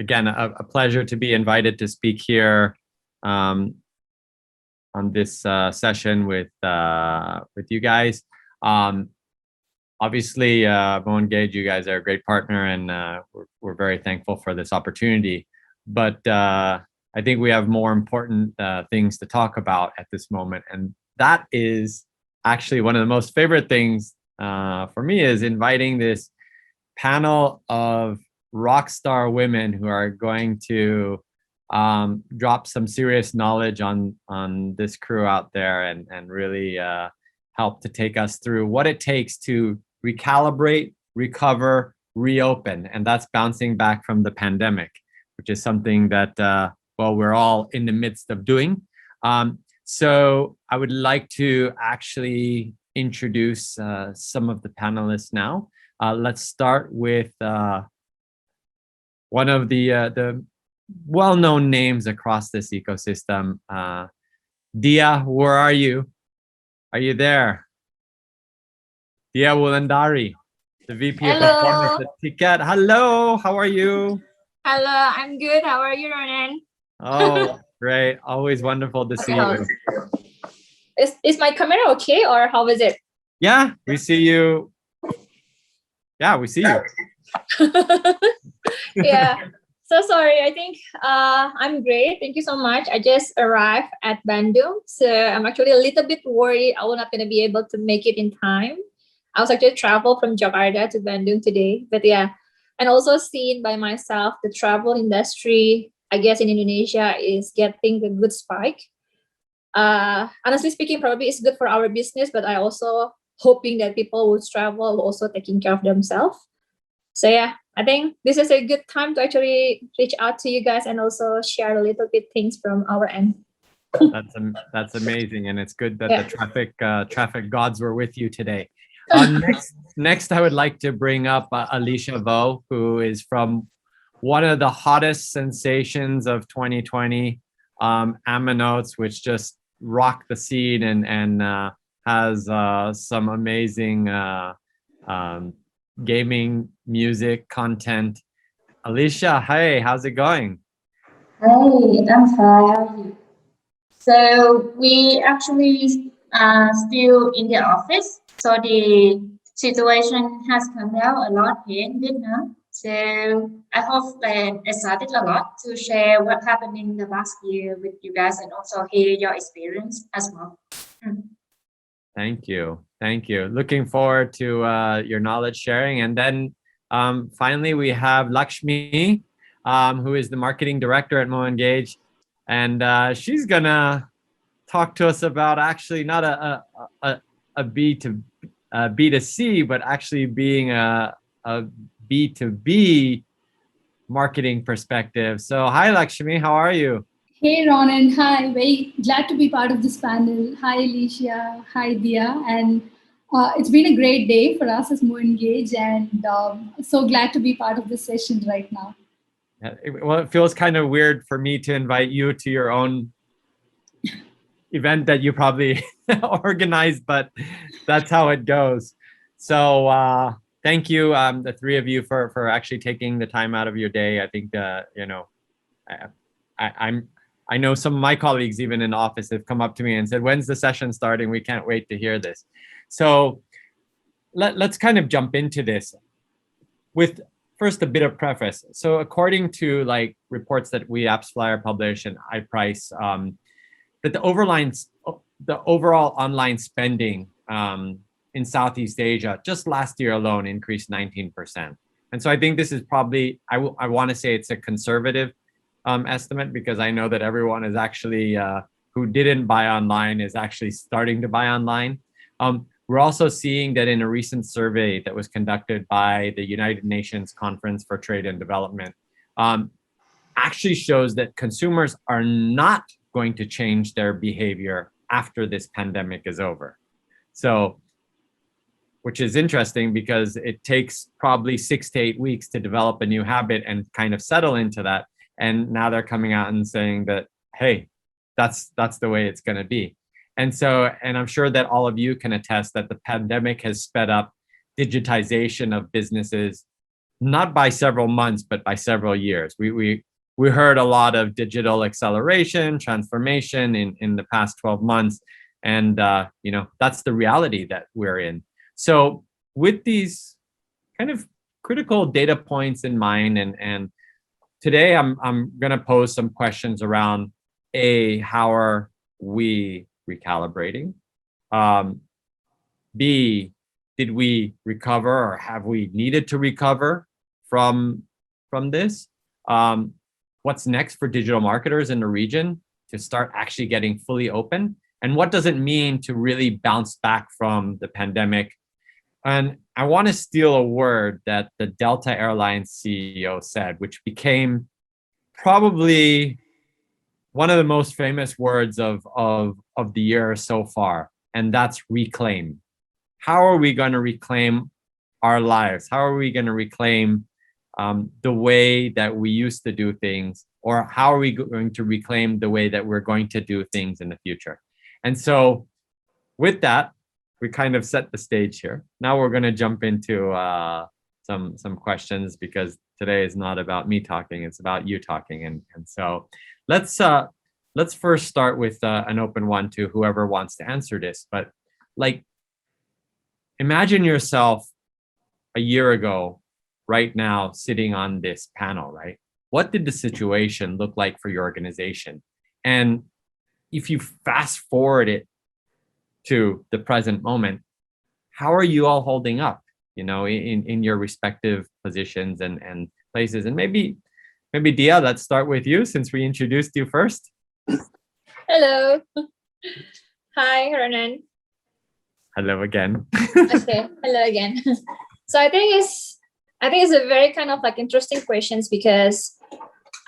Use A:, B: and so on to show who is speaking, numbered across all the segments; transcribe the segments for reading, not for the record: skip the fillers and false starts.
A: again, a pleasure to be invited to speak here on this session with you guys. Obviously, MoEngage, you guys are a great partner, and we're very thankful for this opportunity. But I think we have more important things to talk about at this moment, and that is actually one of the most favorite things for me is inviting this panel of rock star women who are going to drop some serious knowledge on this crew out there and really help to take us through what it takes to recalibrate, recover, reopen. And that's bouncing back from the pandemic, which is something that, well, we're all in the midst of doing. So I would like to actually introduce some of the panelists now. Let's start with one of the well-known names across this ecosystem. Dia, where are you? Are you there? Dia Wulandari, the VP of Performance at Ticket. Hello, how are you?
B: Hello, I'm good. How are you, Ronan?
A: Oh, great. Always wonderful to see you.
B: Is my camera okay, or how is it?
A: Yeah, we see you. Yeah, we see you.
B: Yeah. So sorry, I think I'm great. Thank you so much. I just arrived at Bandung, so I'm actually a little bit worried I will not going to be able to make it in time. I was actually travel from Jakarta to Bandung today, but yeah, and also seeing by myself the travel industry, I guess in Indonesia is getting a good spike. Honestly speaking, probably it's good for our business, but I also hoping that people will travel also taking care of themselves. So yeah, I think this is a good time to actually reach out to you guys and also share a little bit things from our end.
A: That's amazing, and it's good that
B: Yeah.
A: the traffic gods were with you today. Next, I would like to bring up Alicia Vo, who is from one of the hottest sensations of 2020, Aminotes, which just rocked the scene and has some amazing gaming, music, content. Alicia, hey, how's it going?
C: Hey, I'm fine. So we actually still in the office. So the situation has come down a lot here in Vietnam. So I hope that I started a lot to share what happened in the last year with you guys and also hear your experience as well.
A: Thank you. Thank you. Looking forward to your knowledge sharing. And then finally, we have Lakshmi, who is the marketing director at MoEngage. And she's going to talk to us about actually not a B2C, but actually being a B2B marketing perspective. So hi, Lakshmi, how are you?
D: Hey, Ronan. Hi. Very glad to be part of this panel. Hi, Alicia. Hi, Dia. And it's been a great day for us as MoEngage, and so glad to be part of this session right now.
A: Yeah, well, it feels kind of weird for me to invite you to your own event that you probably organized, but that's how it goes. So thank you, the three of you, for actually taking the time out of your day. I think you know, I know some of my colleagues even in the office have come up to me and said, when's the session starting? We can't wait to hear this. So let's kind of jump into this with first a bit of preface. So according to like reports that we AppsFlyer publish and iPrice, that the overall online spending in Southeast Asia just last year alone increased 19%. And so I think this is probably, I want to say it's a conservative estimate, because I know that everyone is actually, who didn't buy online is actually starting to buy online. We're also seeing that in a recent survey that was conducted by the United Nations Conference for Trade and Development, actually shows that consumers are not going to change their behavior after this pandemic is over. So, which is interesting because it takes probably 6 to 8 weeks to develop a new habit and kind of settle into that. And now they're coming out and saying that, hey, that's the way it's going to be. And so, and I'm sure that all of you can attest that the pandemic has sped up digitization of businesses, not by several months, but by several years. We heard a lot of digital acceleration, transformation in the past 12 months. And, that's the reality that we're in. So with these kind of critical data points in mind, and today I'm going to pose some questions around how are we recalibrating? B, did we recover, or have we needed to recover from this? What's next for digital marketers in the region to start actually getting fully open? And what does it mean to really bounce back from the pandemic? And I want to steal a word that the Delta Airlines CEO said, which became probably one of the most famous words of the year so far, and that's reclaim. How are we going to reclaim our lives? How are we going to reclaim the way that we used to do things? Or how are we going to reclaim the way that we're going to do things in the future? And so with that, we kind of set the stage here. Now we're going to jump into some questions, because today is not about me talking, it's about you talking. And so let's first start with an open one to whoever wants to answer this. But like, imagine yourself a year ago, right now, sitting on this panel, right? What did the situation look like for your organization? And if you fast forward it to the present moment, how are you all holding up, in your respective positions and places? And maybe Dia, let's start with you, since we introduced you first.
B: Hello. Hi, Hernan.
A: Hello again.
B: Okay, hello again. So I think it's a very kind of like interesting questions, because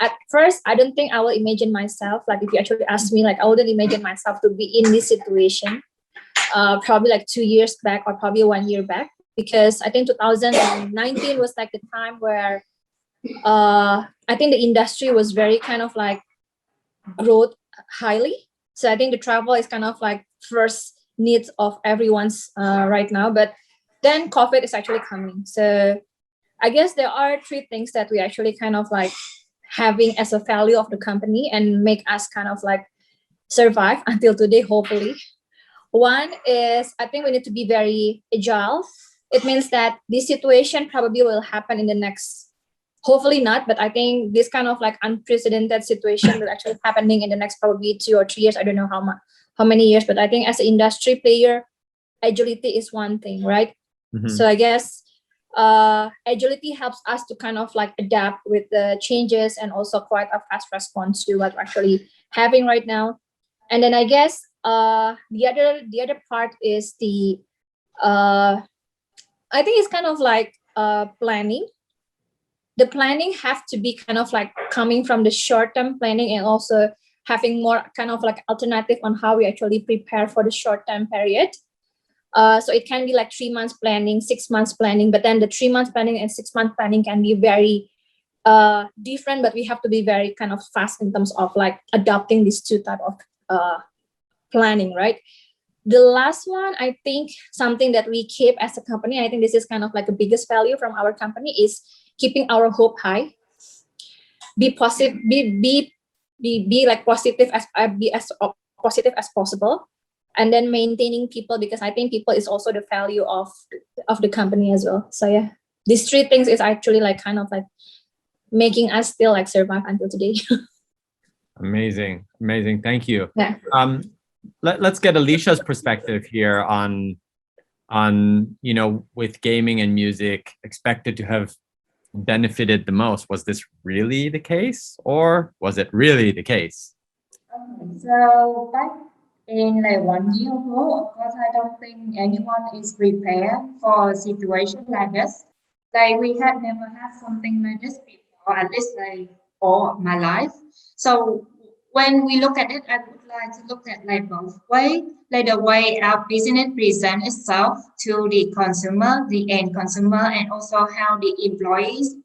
B: at first I don't think I will imagine myself, like if you actually ask me, like I wouldn't imagine myself to be in this situation probably like 2 years back, or probably 1 year back, because I think 2019 was like the time where I think the industry was very kind of like growth highly. So I think the travel is kind of like first needs of everyone's right now, but then COVID is actually coming. So I guess there are 3 things that we actually kind of like having as a value of the company and make us kind of like survive until today, hopefully. One is, I think we need to be very agile. It means that this situation probably will happen in the next, hopefully not, but I think this kind of like unprecedented situation will actually happening in the next probably 2 or 3 years. I don't know how many years, but I think as an industry player, agility is one thing, right? Mm-hmm. So I guess agility helps us to kind of like adapt with the changes, and also quite a fast response to what we're actually having right now. And then I guess the other part is the I think it's kind of like planning. The planning have to be kind of like coming from the short-term planning, and also having more kind of like alternative on how we actually prepare for the short-term period. So it can be like 3 months planning, 6 months planning, but then the 3 months planning and 6 month planning can be very different, but we have to be very kind of fast in terms of like adopting these 2 type of planning, right? The last one, I think something that we keep as a company, I think this is kind of like the biggest value from our company, is keeping our hope high. Be positive, be like positive be as positive as possible, and then maintaining people, because I think people is also the value of the company as well. So yeah, these 3 things is actually like kind of like making us still like survive until today.
A: Amazing. Thank you.
B: Yeah.
A: Let's get Alicia's perspective here on with gaming and music expected to have benefited the most. Was this really the case, or was it really the case?
C: So back in like 1 year ago, of course, I don't think anyone is prepared for a situation like this. Like we had never had something like this before, at least like all of my life. So when we look at it, I would like to look at like both ways, like the way our business presents itself to the consumer, the end consumer, and also how the employees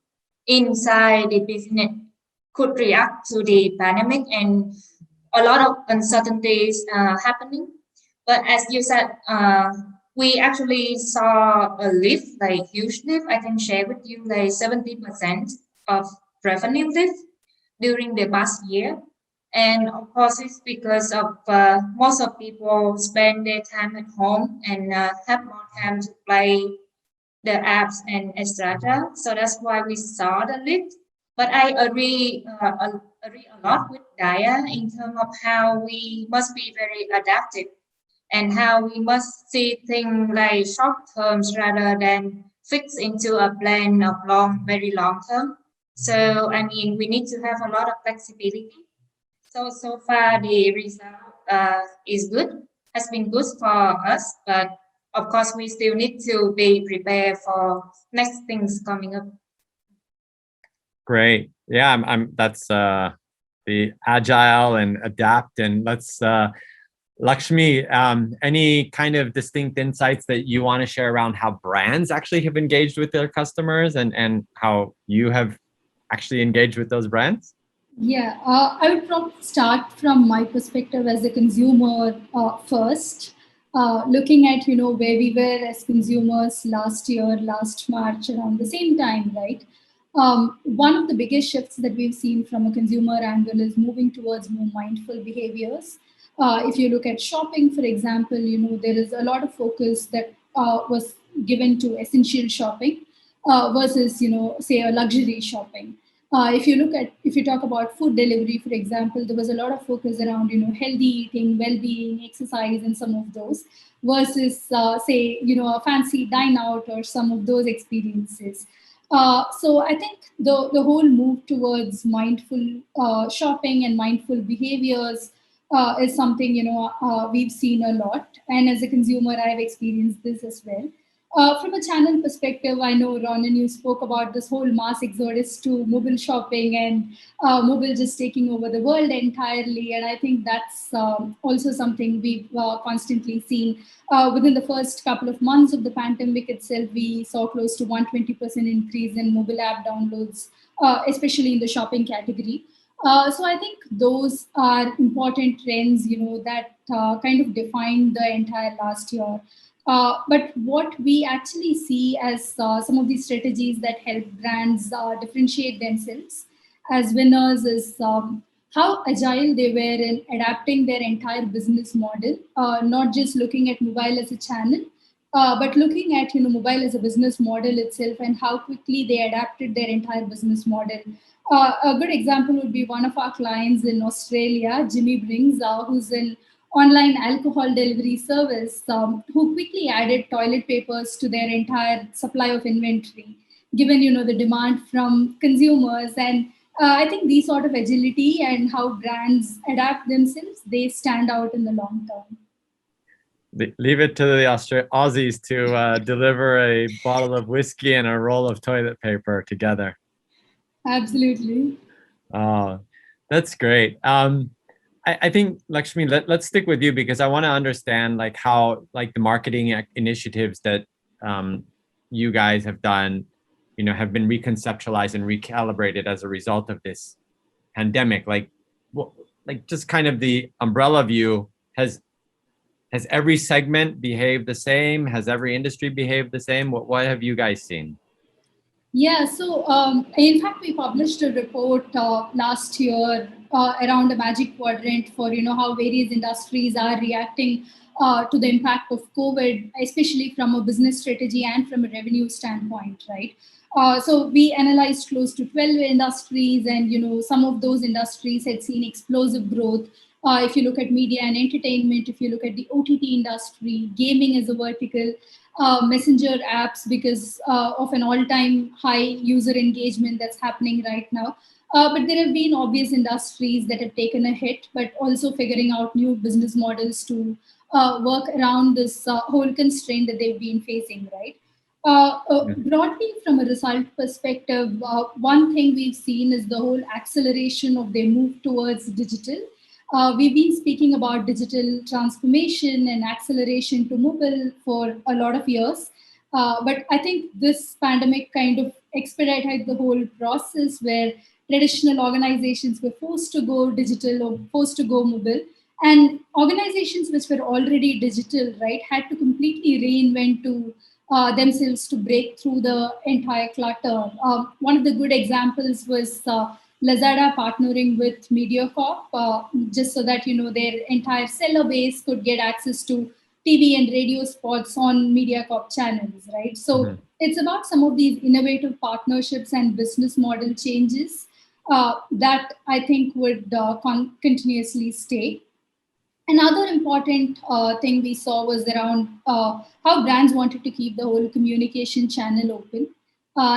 C: inside the business could react to the pandemic, and a lot of uncertainties happening. But as you said, we actually saw a lift, like huge lift. I can share with you like 70% of revenue lift during the past year. And of course, it's because of most of people spend their time at home and have more time to play the apps and etc. So that's why we saw the lift. But I agree a lot with Daya in terms of how we must be very adaptive and how we must see things like short terms rather than fix into a plan of very long term. So I mean, we need to have a lot of flexibility. So far the result is good, has been good for us, but of course we still need to be prepared for next things coming up.
A: Great. Yeah, I'm that's the agile and adapt, and let's Lakshmi, any kind of distinct insights that you want to share around how brands actually have engaged with their customers and how you have actually engaged with those brands?
D: Yeah, I would probably start from my perspective as a consumer first, looking at where we were as consumers last year, last March, around the same time, right? One of the biggest shifts that we've seen from a consumer angle is moving towards more mindful behaviors. If you look at shopping, for example, there is a lot of focus that was given to essential shopping versus say a luxury shopping. If you talk about food delivery, for example, there was a lot of focus around healthy eating, well-being, exercise, and some of those versus say a fancy dine out or some of those experiences. So I think the whole move towards mindful shopping and mindful behaviors is something we've seen a lot, and as a consumer, I've experienced this as well. From a channel perspective, I know, Ronan, you spoke about this whole mass exodus to mobile shopping and mobile just taking over the world entirely. And I think that's also something we've constantly seen. Within the first couple of months of the pandemic itself, we saw close to 120% increase in mobile app downloads, especially in the shopping category. So I think those are important trends, that kind of defined the entire last year. But what we actually see as some of these strategies that help brands differentiate themselves as winners is how agile they were in adapting their entire business model, not just looking at mobile as a channel, but looking at mobile as a business model itself and how quickly they adapted their entire business model. A good example would be one of our clients in Australia, Jimmy Brings, who's an online alcohol delivery service, who quickly added toilet papers to their entire supply of inventory, given the demand from consumers. And I think these sort of agility and how brands adapt themselves, they stand out in the long term.
A: Leave it to the Aussies to deliver a bottle of whiskey and a roll of toilet paper together.
D: Absolutely.
A: Oh, that's great. I think, Lakshmi, let's stick with you because I want to understand like how like the marketing initiatives that you guys have done, have been reconceptualized and recalibrated as a result of this pandemic. Like just kind of the umbrella view, has every segment behaved the same? Has every industry behaved the same? What have you guys seen?
D: Yeah, so in fact, we published a report last year around a magic quadrant for how various industries are reacting to the impact of COVID, especially from a business strategy and from a revenue standpoint, right? So we analyzed close to 12 industries, and some of those industries had seen explosive growth. If you look at media and entertainment, if you look at the OTT industry, gaming as a vertical, messenger apps because of an all-time high user engagement that's happening right now. But there have been obvious industries that have taken a hit, but also figuring out new business models to work around this whole constraint that they've been facing, right? Broadly, from a result perspective, one thing we've seen is the whole acceleration of their move towards digital. We've been speaking about digital transformation and acceleration to mobile for a lot of years. But I think this pandemic kind of expedited the whole process where traditional organizations were forced to go digital or forced to go mobile. And organizations which were already digital, right, had to completely reinvent to themselves to break through the entire clutter. One of the good examples was Lazada partnering with MediaCorp, just so that their entire seller base could get access to TV and radio spots on MediaCorp channels, right? So it's about some of these innovative partnerships and business model changes that I think would continuously stay. Another important thing we saw was around how brands wanted to keep the whole communication channel open.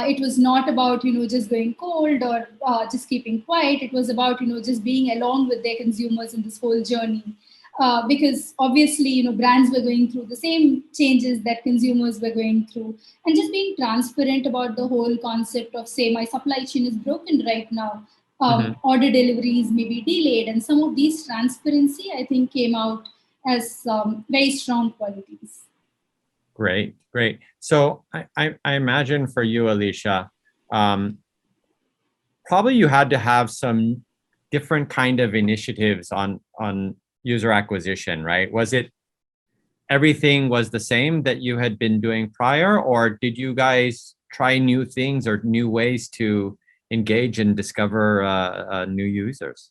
D: It was not about just going cold or just keeping quiet. It was about just being along with their consumers in this whole journey. Because obviously brands were going through the same changes that consumers were going through, and just being transparent about the whole concept of, say, my supply chain is broken right now. Order deliveries may be delayed, and some of these transparency, I think, came out as very strong qualities.
A: Great, great. So I imagine for you, Alicia, probably you had to have some different kind of initiatives on user acquisition, right? Was it everything was the same that you had been doing prior, or did you guys try new things or new ways to engage and discover new users?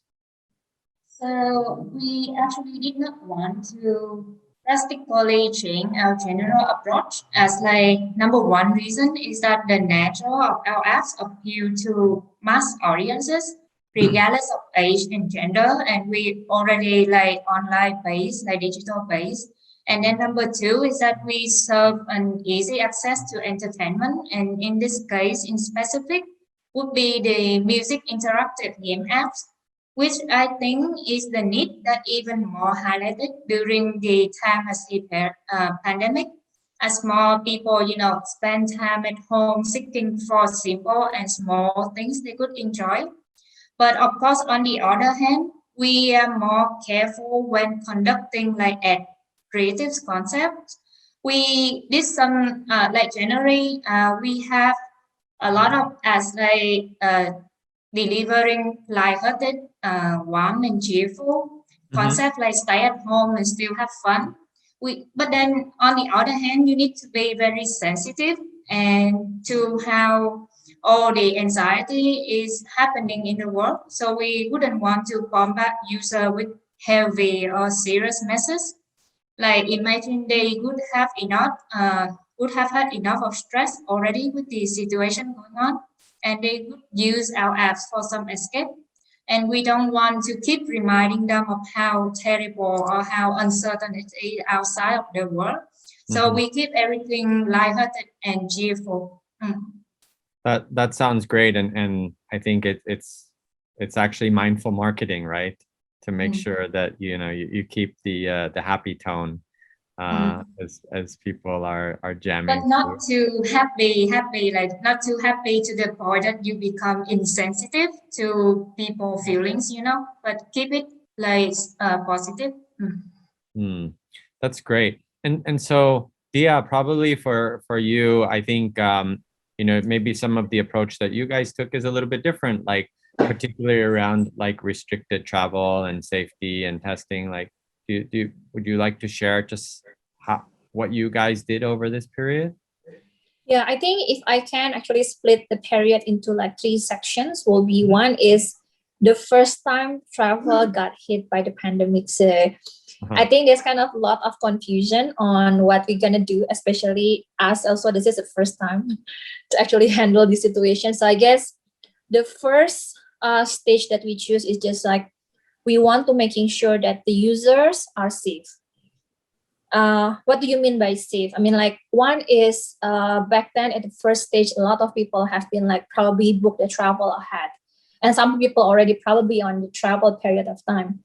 C: So we actually did not want to drastically change our general approach, as like number one reason is that the nature of our apps appeal to mass audiences regardless of age and gender, and we already like online based, like digital based. And then number two is that we serve an easy access to entertainment, and in this case in specific would be the music interactive game apps, which I think is the need that even more highlighted during the time as the pandemic, as more people, spend time at home seeking for simple and small things they could enjoy. But of course, on the other hand, we are more careful when conducting like ad creative concepts. We did some like generally we have a lot of ads like delivering lighthearted, warm and cheerful concept like stay at home and still have fun. But then on the other hand, you need to be very sensitive and to how all the anxiety is happening in the world. So we wouldn't want to bombard user with heavy or serious messages. Like imagine they would have had enough of stress already with the situation going on, and they could use our apps for some escape. And we don't want to keep reminding them of how terrible or how uncertain it is outside of the world. So we keep everything lighthearted and cheerful.
A: That sounds great, and I think it's actually mindful marketing, right? To make sure that you keep the happy tone as people are jamming.
C: But not too happy, like not too happy to the point that you become insensitive to people's feelings, but keep it like positive.
A: That's great. And so Dia, probably for you, I think maybe some of the approach that you guys took is a little bit different, like particularly around like restricted travel and safety and testing. Like, would you like to share just what you guys did over this period?
B: Yeah, I think if I can actually split the period into like 3 sections, will be one is the first time travel got hit by the pandemic. So I think there's kind of a lot of confusion on what we're gonna do, especially as also this is the first time to actually handle this situation. So I guess the first stage that we choose is just like we want to making sure that the users are safe. What do you mean by safe? I mean, like one is back then at the first stage, a lot of people have been like probably booked the travel ahead, and some people already probably on the travel period of time.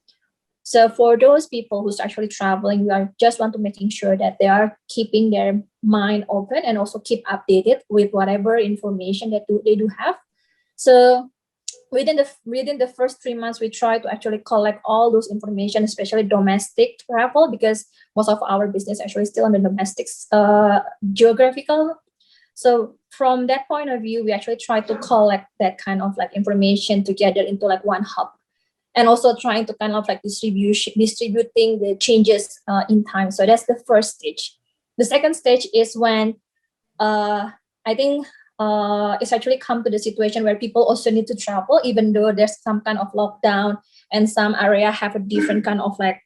B: So for those people who's actually traveling, we are just want to making sure that they are keeping their mind open and also keep updated with whatever information that they do have. So within the first 3 months, we try to actually collect all those information, especially domestic travel, because most of our business actually still on the domestic geographical. So from that point of view, we actually try to collect that kind of like information together into like one hub. and also trying to kind of like distributing the changes in time. So that's the first stage. The second stage is when I think it's actually come to the situation where people also need to travel, even though there's some kind of lockdown and some area have a different kind of like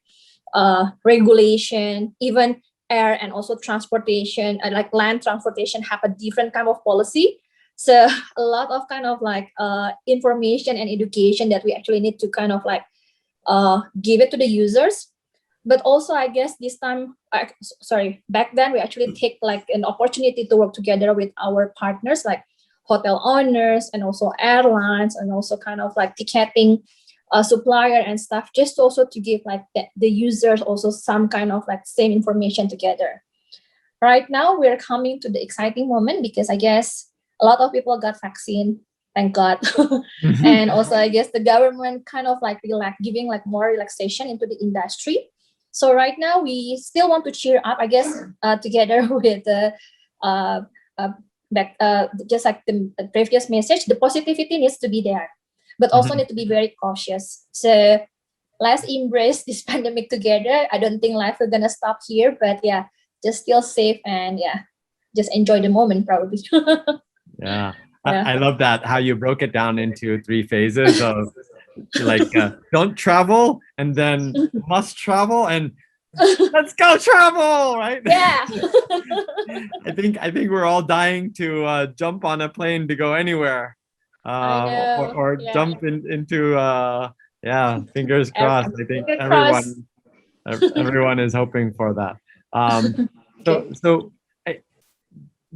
B: regulation, even air and also transportation, like land transportation have a different kind of policy. So a lot of kind of like information and education that we actually need to kind of like give it to the users. But also, I guess this time, back then we actually take like an opportunity to work together with our partners, like hotel owners and also airlines and also kind of like ticketing supplier and stuff, just also to give like the users also some kind of like same information together. Right now, we're coming to the exciting moment because I guess a lot of people got vaccine, thank God. And also, I guess the government kind of like giving like more relaxation into the industry. So right now, we still want to cheer up, I guess, together with the just like the previous message, the positivity needs to be there, but also need to be very cautious. So let's embrace this pandemic together. I don't think life is gonna stop here, but yeah, just feel safe and yeah, just enjoy the moment probably.
A: Yeah.
B: Yeah.
A: I love that how you broke it down into 3 phases of like don't travel, and then must travel, and let's go travel, right?
B: Yeah.
A: I think we're all dying to jump on a plane to go anywhere,
B: I know.
A: or
B: Yeah.
A: jump into yeah, fingers crossed. I think
B: Fingers crossed.
A: everyone is hoping for that.
B: Okay.
A: So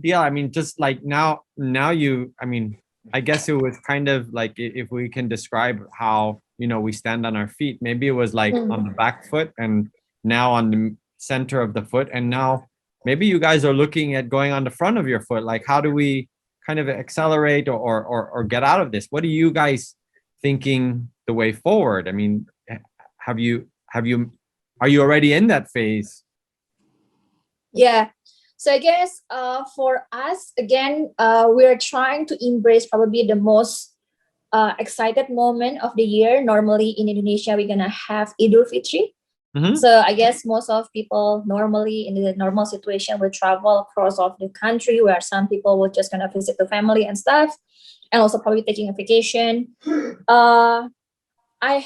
A: yeah, I mean, just like now you, I mean, I guess it was kind of like, if we can describe how, you know, we stand on our feet, maybe it was like on the back foot and now on the center of the foot, and now maybe you guys are looking at going on the front of your foot. Like, how do we kind of accelerate or get out of this? What are you guys thinking the way forward? I mean, are you already in that phase?
B: Yeah. So I guess for us, again, we're trying to embrace probably the most excited moment of the year. Normally in Indonesia, we're going to have Idul Fitri. So I guess most of people normally in the normal situation will travel across of the country, where some people will just kind of visit the family and stuff, and also probably taking a vacation. I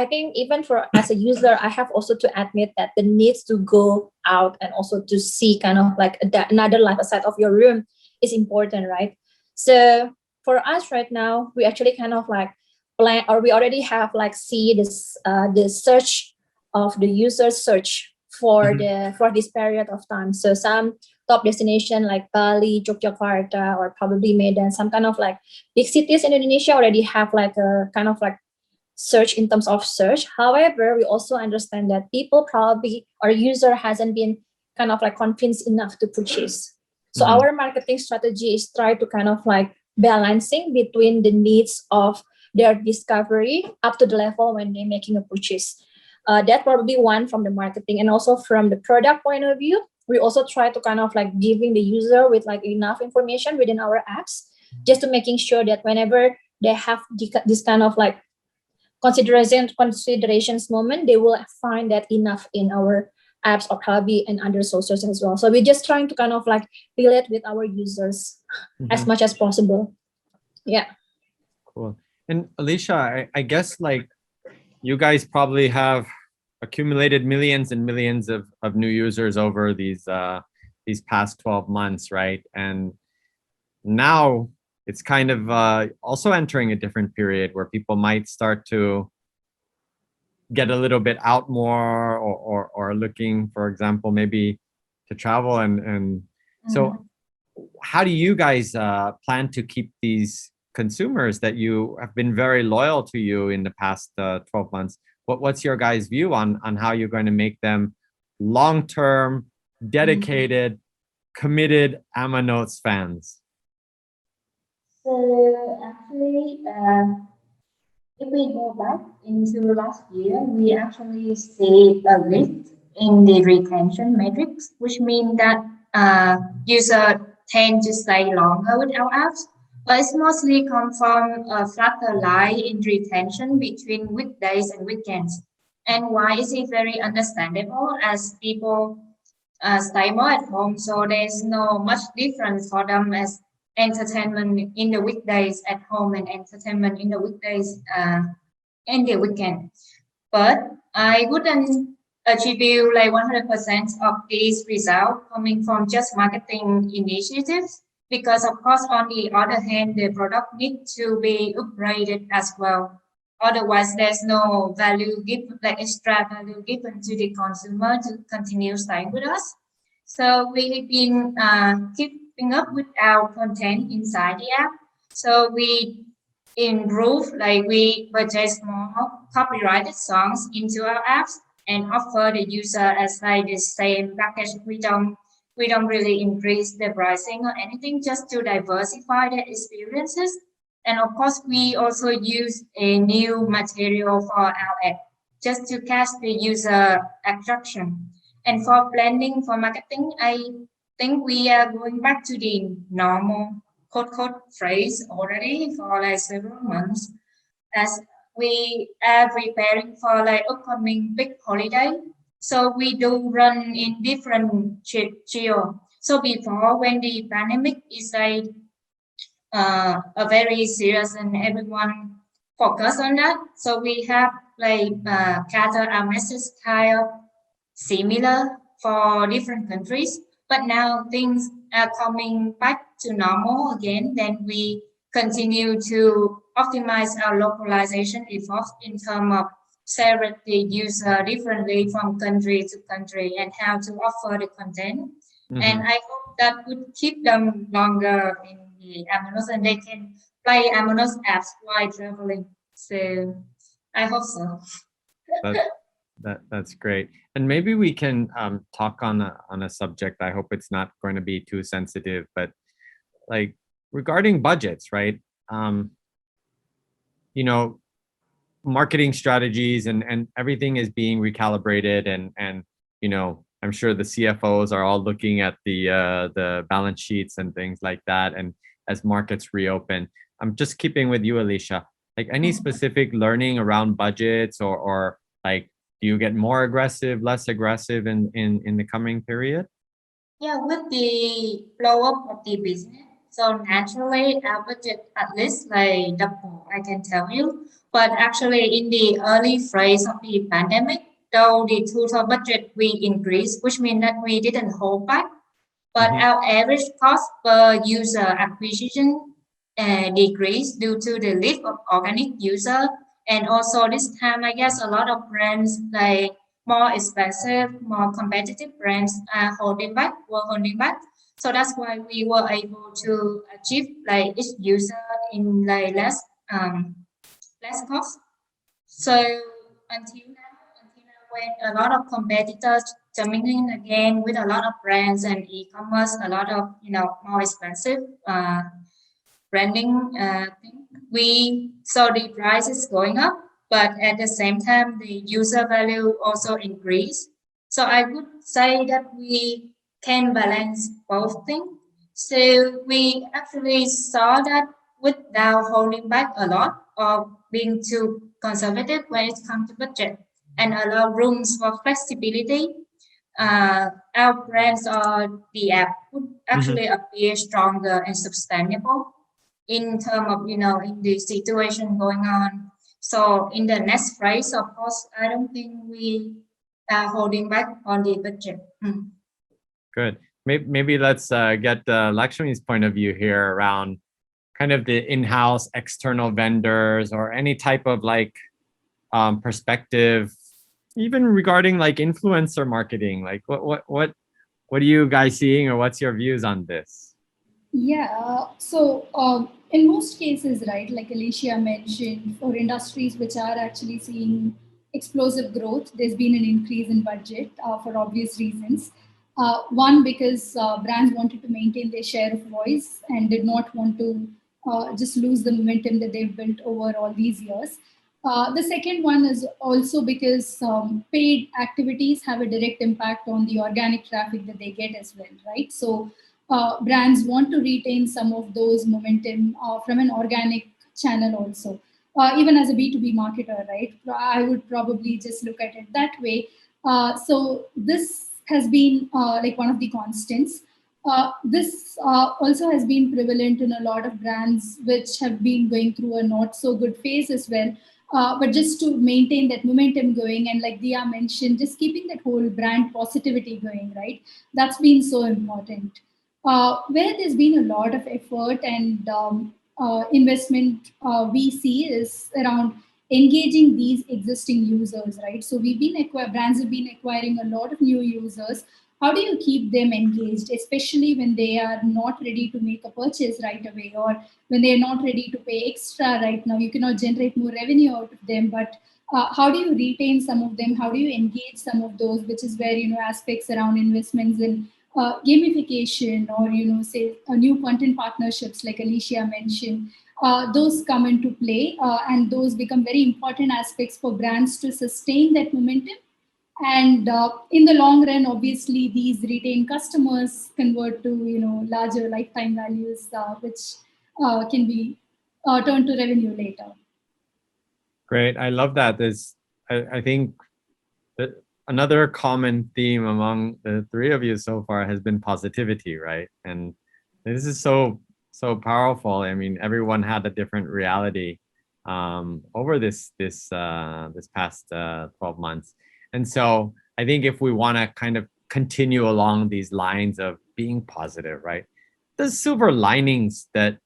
B: think even for as a user, I have also to admit that the needs to go out and also to see kind of like another life outside of your room is important, right? So for us right now, we actually kind of like plan, or we already have like see this the search of the user search for this period of time. So some top destination like Bali, Yogyakarta, or probably Medan, some kind of like big cities in Indonesia already have like a kind of like search in terms of search. However, we also understand that people probably, or user hasn't been kind of like convinced enough to purchase. So our marketing strategy is try to kind of like balancing between the needs of their discovery up to the level when they're making a purchase. That's probably one from the marketing, and also from the product point of view, we also try to kind of like giving the user with like enough information within our apps, just to making sure that whenever they have this kind of like considerations moment, they will find that enough in our apps or probably and other sources as well. So we're just trying to kind of like relate with our users as much as possible. Yeah.
A: Cool. And Alicia, I guess like you guys probably have accumulated millions and millions of new users over these past 12 months, right? And now it's kind of also entering a different period where people might start to get a little bit out more, or looking, for example, maybe to travel. And so how do you guys plan to keep these consumers that you have been very loyal to you in the past 12 months? What's your guys' view on how you're going to make them long-term, dedicated, committed Amanotes fans?
C: So actually, if we go back into last year, we actually see a lift in the retention metrics, which means that user tend to stay longer with our apps. But it's mostly come from a flatter line in retention between weekdays and weekends. And why is it very understandable as people stay more at home, so there's no much difference for them as entertainment in the weekdays at home and entertainment in the weekdays in the weekend. But I wouldn't attribute like 100% of these results coming from just marketing initiatives because of course on the other hand the product needs to be upgraded as well. Otherwise there's no value given, like extra value given to the consumer to continue staying with us. So we've been keeping up with our content inside the app. So we improve, like we purchase more copyrighted songs into our apps and offer the user as like the same package. We don't really increase the pricing or anything, just to diversify the experiences. And of course, we also use a new material for our app just to catch the user attraction. And for blending, for marketing, I think we are going back to the normal code phrase already for like several months as we are preparing for like upcoming big holiday. So we do run in different geo. So before when the pandemic is like a very serious and everyone focus on that. So we have like cater our message style similar for different countries. But now things are coming back to normal again. Then we continue to optimize our localization efforts in terms of select the user differently from country to country and how to offer the content. And I hope that would keep them longer in the Amanos and they can play Amanos apps while traveling. So I hope so.
A: That's great. And maybe we can talk on a subject. I hope it's not going to be too sensitive, but like regarding budgets, right? You know, marketing strategies and everything is being recalibrated, and you know, I'm sure the CFOs are all looking at the balance sheets and things like that. And as markets reopen, I'm just keeping with you, Alicia. Like any specific learning around budgets or like, do you get more aggressive, less aggressive in the coming period?
C: Yeah, with the blow up of the business, so naturally our budget at least like double, I can tell you. But actually in the early phase of the pandemic, though the total budget we increased, which means that we didn't hold back, but our average cost per user acquisition decreased due to the lift of organic user. And also this time, I guess a lot of brands like more expensive, more competitive brands are were holding back. So that's why we were able to achieve like each user in like less cost. So until now, when a lot of competitors coming in again with a lot of brands and e-commerce, a lot of more expensive branding thing, we saw the prices going up, but at the same time the user value also increased. So I would say that we can balance both things. So we actually saw that without holding back a lot or being too conservative when it comes to budget and allow rooms for flexibility, our brands or the app would actually appear stronger and sustainable in terms of in the situation going on. So in the next phase, of course, I don't think we are holding back on the budget.
A: Good. Maybe let's get Lakshmi's point of view here around kind of the in-house external vendors or any type of like perspective, even regarding like influencer marketing. Like what are you guys seeing, or what's your views on this?
D: Yeah, so in most cases, right, like Alicia mentioned, for industries which are actually seeing explosive growth, there's been an increase in budget for obvious reasons. One, because brands wanted to maintain their share of voice and did not want to just lose the momentum that they've built over all these years. The second one is also because paid activities have a direct impact on the organic traffic that they get as well, right? So brands want to retain some of those momentum from an organic channel also. Even as a B2B marketer, right? I would probably just look at it that way. So this has been like one of the constants. This also has been prevalent in a lot of brands which have been going through a not so good phase as well. But just to maintain that momentum going, and like Dia mentioned, just keeping that whole brand positivity going, right? That's been so important. Where there's been a lot of effort and investment we see is around engaging these existing users, right? So brands have been acquiring a lot of new users. How do you keep them engaged, especially when they are not ready to make a purchase right away, or when they are not ready to pay extra right now? You cannot generate more revenue out of them, but how do you retain some of them? How do you engage some of those, which is where, aspects around investments in gamification, or, say new content partnerships like Alicia mentioned, those come into play, and those become very important aspects for brands to sustain that momentum. And in the long run, obviously, these retained customers convert to larger lifetime values, which can be turned to revenue later.
A: Great, I love that. I think that another common theme among the three of you so far has been positivity, right? And this is so powerful. I mean, everyone had a different reality over this past 12 months. And so I think if we want to kind of continue along these lines of being positive, right? The silver linings that,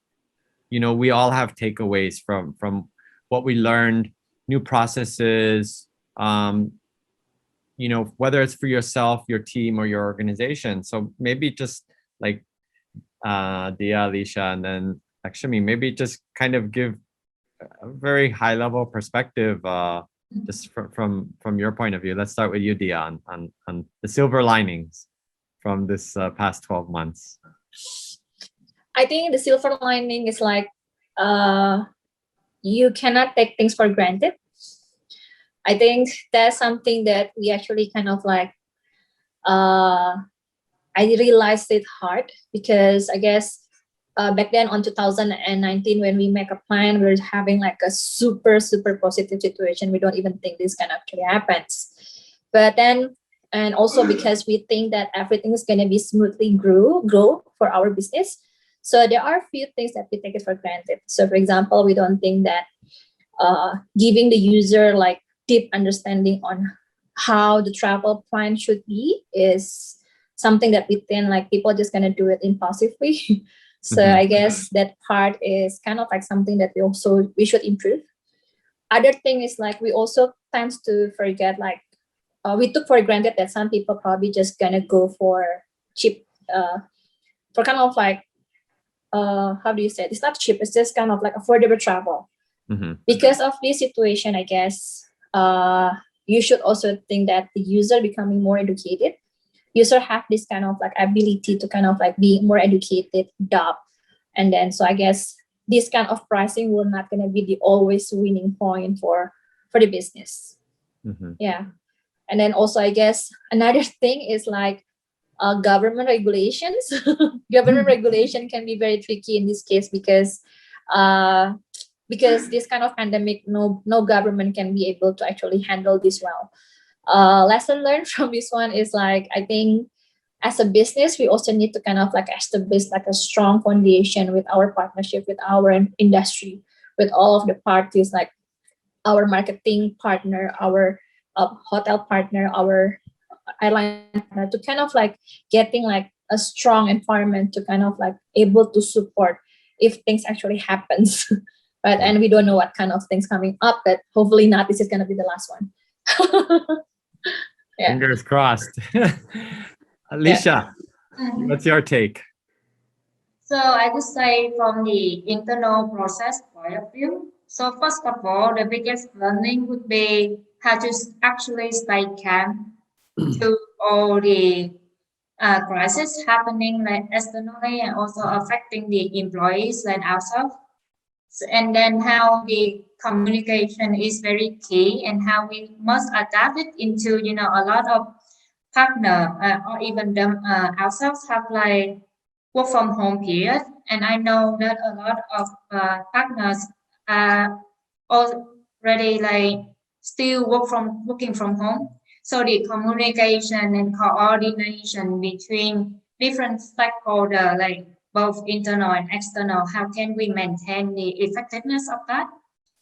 A: we all have takeaways from what we learned, new processes, whether it's for yourself, your team, or your organization. So maybe just like Dia, Alicia, and then Lakshmi, maybe just kind of give a very high level perspective, just from your point of view. Let's start with you, Dia, on the silver linings from this past 12 months.
B: I think the silver lining is like, you cannot take things for granted. I think that's something that we actually kind of like, I realized it hard, because I guess back then on 2019, when we make a plan, we're having like a super positive situation. We don't even think this can actually happens. But then, and also because we think that everything is going to be smoothly grow for our business. So there are a few things that we take it for granted. So for example, we don't think that giving the user like deep understanding on how the travel plan should be is something that we think like people are just going to do it impulsively. So I guess that part is kind of like something that we should improve. Other thing is like, we also tend to forget, like we took for granted that some people probably just gonna go for cheap, for kind of like, how do you say it? It's not cheap, it's just kind of like affordable travel. Because of this situation, I guess you should also think that the user becoming more educated. User have this kind of like ability to kind of like be more educated, adapt. And then, so I guess this kind of pricing will not going to be the always winning point for the business. Yeah. And then also, I guess another thing is like government regulations. Government regulation can be very tricky in this case, because this kind of pandemic, no government can be able to actually handle this well. Lesson learned from this one is like, I think as a business, we also need to kind of like establish like a strong foundation with our partnership with our industry, with all of the parties, like our marketing partner, our hotel partner, our airline partner, to kind of like getting like a strong environment to kind of like able to support if things actually happens. But and we don't know what kind of things coming up, but hopefully not. This is going to be the last one. Yeah.
A: Fingers crossed. Alicia, what's your take?
C: So I would say from the internal process point of view. So first of all, the biggest learning would be how to actually stay calm to all the crisis happening like externally and also affecting the employees and ourselves. And then how the communication is very key, and how we must adapt it into a lot of partner or even them ourselves have like work from home period, and I know that a lot of partners are already like still working from home. So the communication and coordination between different stakeholders, like both internal and external, how can we maintain the effectiveness of that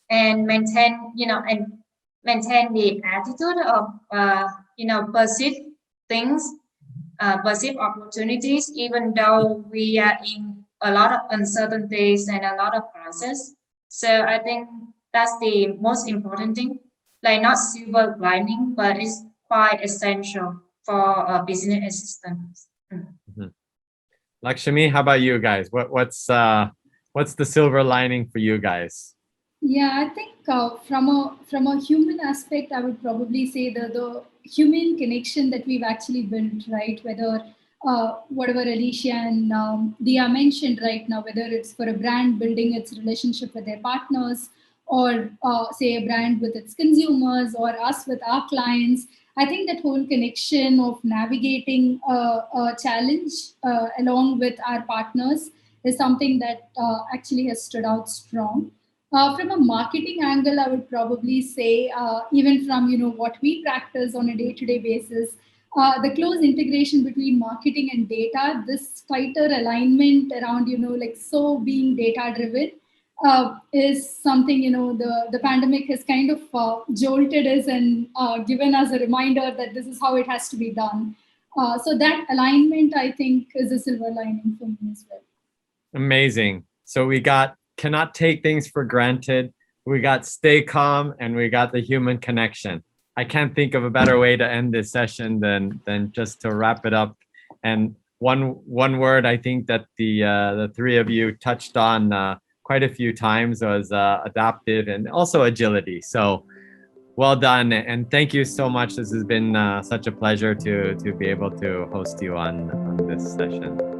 C: and maintain, maintain the attitude of, perceive things, perceive opportunities, even though we are in a lot of uncertainties and a lot of process. So I think that's the most important thing, like not silver lining, but it's quite essential for a business assistant.
A: Lakshmi, how about you guys? What's the silver lining for you guys?
D: Yeah, I think from a human aspect, I would probably say the human connection that we've actually built, right? Whether whatever Alicia and Dia mentioned right now, whether it's for a brand building its relationship with their partners, or say a brand with its consumers, or us with our clients. I think that whole connection of navigating a challenge along with our partners is something that actually has stood out strong. From a marketing angle, I would probably say, even from what we practice on a day-to-day basis, the close integration between marketing and data, this tighter alignment around like so being data-driven is something the pandemic has kind of jolted us and given us a reminder that this is how it has to be done. So that alignment, I think, is a silver lining for me as well.
A: Amazing. So we got cannot take things for granted. We got stay calm, and we got the human connection. I can't think of a better way to end this session than just to wrap it up. And one word I think that the three of you touched on quite a few times was adaptive and also agility. So well done, and thank you so much. This has been such a pleasure to be able to host you on this session.